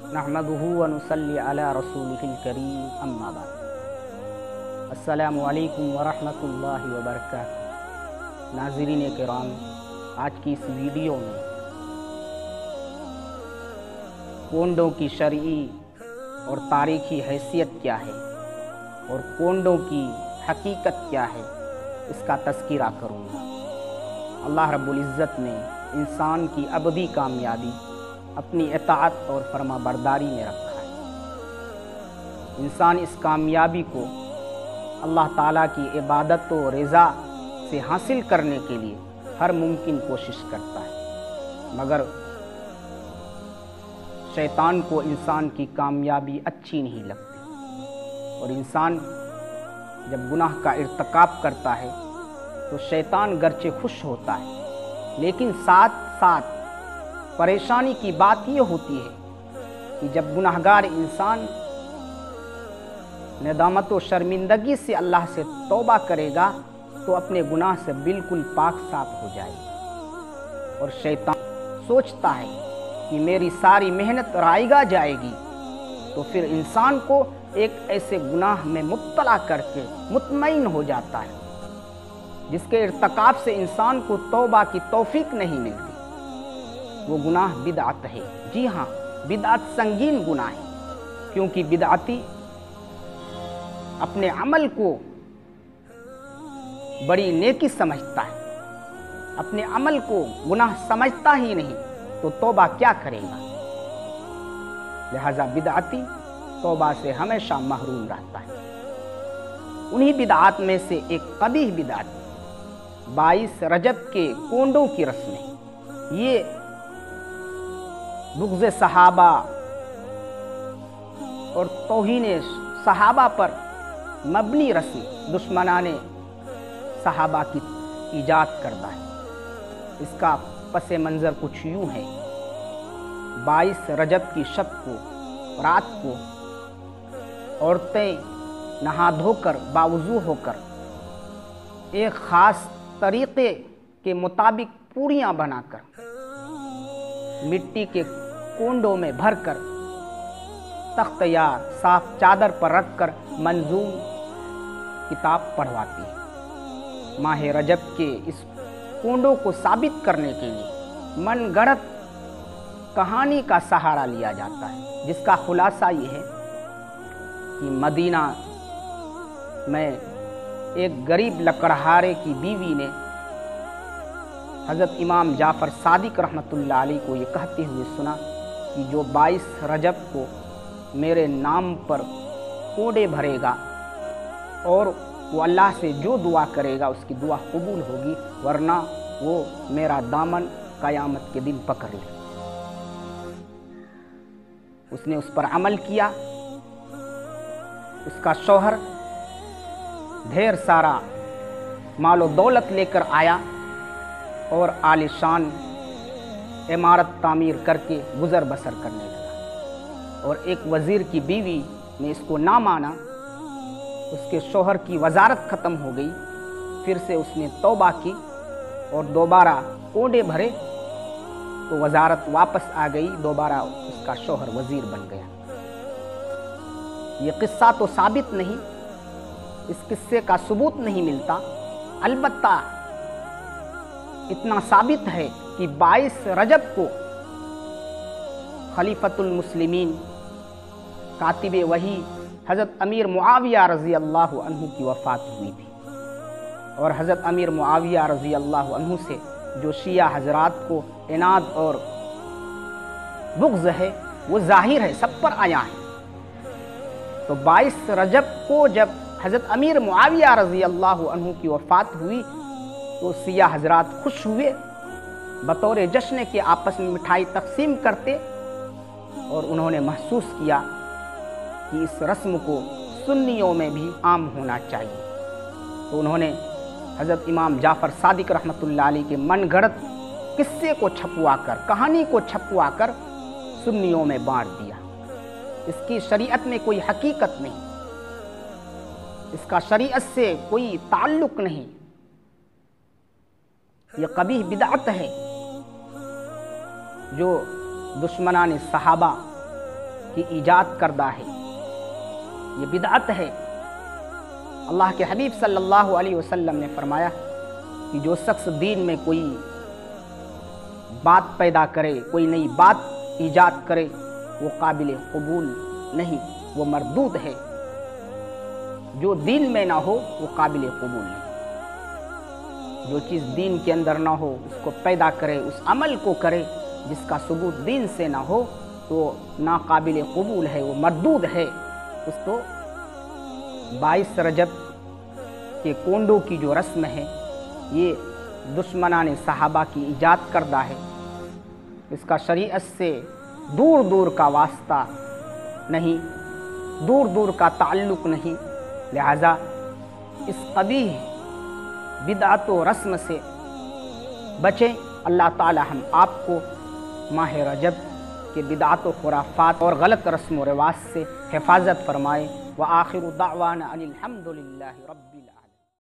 नहमदुहु व नुसल्ली अला रसूलिहिल करीम अम्मा बाद। अस्सलामु अलैकुम व रहमतुल्लाहि व बरकातुहू। नाज़रीन किराम, आज की इस वीडियो में कोंडों की शरई और तारीख़ी हैसियत क्या है और कोंडों की हकीकत क्या है, इसका तज़किरा करूँगा। अल्लाह रब्बुल इज़्ज़त ने इंसान की अबदी कामयाबी अपनी इताअत और फरमाबरदारी में रखा है। इंसान इस कामयाबी को अल्लाह ताला की इबादत और रज़ा से हासिल करने के लिए हर मुमकिन कोशिश करता है, मगर शैतान को इंसान की कामयाबी अच्छी नहीं लगती और इंसान जब गुनाह का इर्तिकाब करता है तो शैतान गर्चे खुश होता है, लेकिन साथ साथ परेशानी की बात यह होती है कि जब गुनाहगार इंसान नदामत और शर्मिंदगी से अल्लाह से तौबा करेगा तो अपने गुनाह से बिल्कुल पाक साफ हो जाएगा और शैतान सोचता है कि मेरी सारी मेहनत रायगा जाएगी, तो फिर इंसान को एक ऐसे गुनाह में मुब्तला करके मुतमईन हो जाता है जिसके इर्तिकाब से इंसान को तौबा की तौफीक नहीं मिलती। वो गुनाह बिदअत है। जी हाँ, बिदअत संगीन गुनाह है, क्योंकि बिदअती अपने अमल को बड़ी नेकी समझता है, अपने अमल को गुनाह समझता ही नहीं तो तौबा क्या करेगा। लिहाजा बिदअती तौबा से हमेशा महरूम रहता है। उन्हीं बिदअत में से एक कबीह बिदअत 22 रजब के कोंडों की रस्में, ये बुग़्ज़ सहाबा और तौहीन सहाबा पर मबनी रस्म दुश्मनाने सहाबा की ईजाद करता है। इसका पस मंज़र कुछ यूँ है। 22 रजब की शब को रात को औरतें नहा धोकर बावुज़ू होकर एक ख़ास तरीक़े के मुताबिक पूड़ियाँ बनाकर मिट्टी के कोंडों में भरकर तख्त या साफ चादर पर रखकर मंजूम किताब पढ़वाती है। माह रजब के इस कोंडों को साबित करने के लिए मनगढ़ंत कहानी का सहारा लिया जाता है, जिसका खुलासा ये है कि मदीना में एक गरीब लकड़हारे की बीवी ने हज़रत इमाम जाफ़र सादिक रहमतुल्लाह अलैह को ये कहते हुए सुना कि जो 22 रजब को मेरे नाम पर कोड़े भरेगा और वो अल्लाह से जो दुआ करेगा उसकी दुआ कबूल होगी, वरना वो मेरा दामन क़यामत के दिन पकड़ ले। उसने उस पर अमल किया। उसका शौहर ढेर सारा मालो दौलत लेकर आया और आलिशान इमारत तामीर करके गुज़र बसर करने लगा। और एक वज़ीर की बीवी ने इसको ना माना। उसके शौहर की वज़ारत ख़त्म हो गई। फिर से उसने तौबा की और दोबारा कोड़े भरे तो वज़ारत वापस आ गई। दोबारा उसका शौहर वज़ीर बन गया। ये किस्सा तो साबित नहीं, इस किस्से का सबूत नहीं मिलता, अलबत्ता इतना साबित है कि 22 रजब को खलीफतुल मुस्लिमीन कातिबे वही हज़रत अमीर मुआविया रज़ी अल्लाह अन्हु की वफ़ात हुई थी और हज़रत अमीर मुआविया रज़ी अल्लाह अन्हु से जो शिया हज़रात को इनाद और बुग़्ज़ है वो ज़ाहिर है, सब पर आया है। तो 22 रजब को जब हज़रत अमीर मुआविया रज़ी अल्लाह अन्हु की वफ़ात हुई तो सिया हज़रात खुश हुए, बतौर जश्न के आपस में मिठाई तकसीम करते और उन्होंने महसूस किया कि इस रस्म को सुन्नियों में भी आम होना चाहिए। तो उन्होंने हज़रत इमाम जाफ़र सादिक रहमतुल्लाह अलैह के मनगढ़ंत किस्से को छपवाकर, कहानी को छपवाकर सुन्नियों में बांट दिया। इसकी शरीयत में कोई हकीकत नहीं, इसका शरीयत से कोई ताल्लुक़ नहीं। ये कबीह बिदअत है जो दुश्मनान सहाबा की ईजाद करदा है, ये बिदअत है। अल्लाह के हबीब सल्लल्लाहु अलैहि वसल्लम ने फरमाया कि जो शख्स दीन में कोई बात पैदा करे, कोई नई बात ईजाद करे, वो काबिल कबूल नहीं, वो मरदूद है। जो दीन में ना हो वो काबिल कबूल नहीं। जो चीज़ दीन के अंदर ना हो उसको पैदा करे, उस अमल को करे जिसका सबूत दीन से ना हो, तो ना काबिल कबूल है, वो मरदूद है। उसको 22 रजब के कोंडों की जो रस्म है, ये दुश्मनान सहाबा की ईजाद करदा है। इसका शरीयत से दूर दूर का वास्ता नहीं, दूर दूर का ताल्लुक़ नहीं। लिहाजा इस कबीह बिदअत व रस्म से बचें। अल्लाह ताला हम आपको माह रजब के बिदअत व खुराफात और गलत रस्म व रिवाज से हिफाजत फरमाए। व आखिरु दावाना अनिल हम्दुलिल्लाहि रब्बिल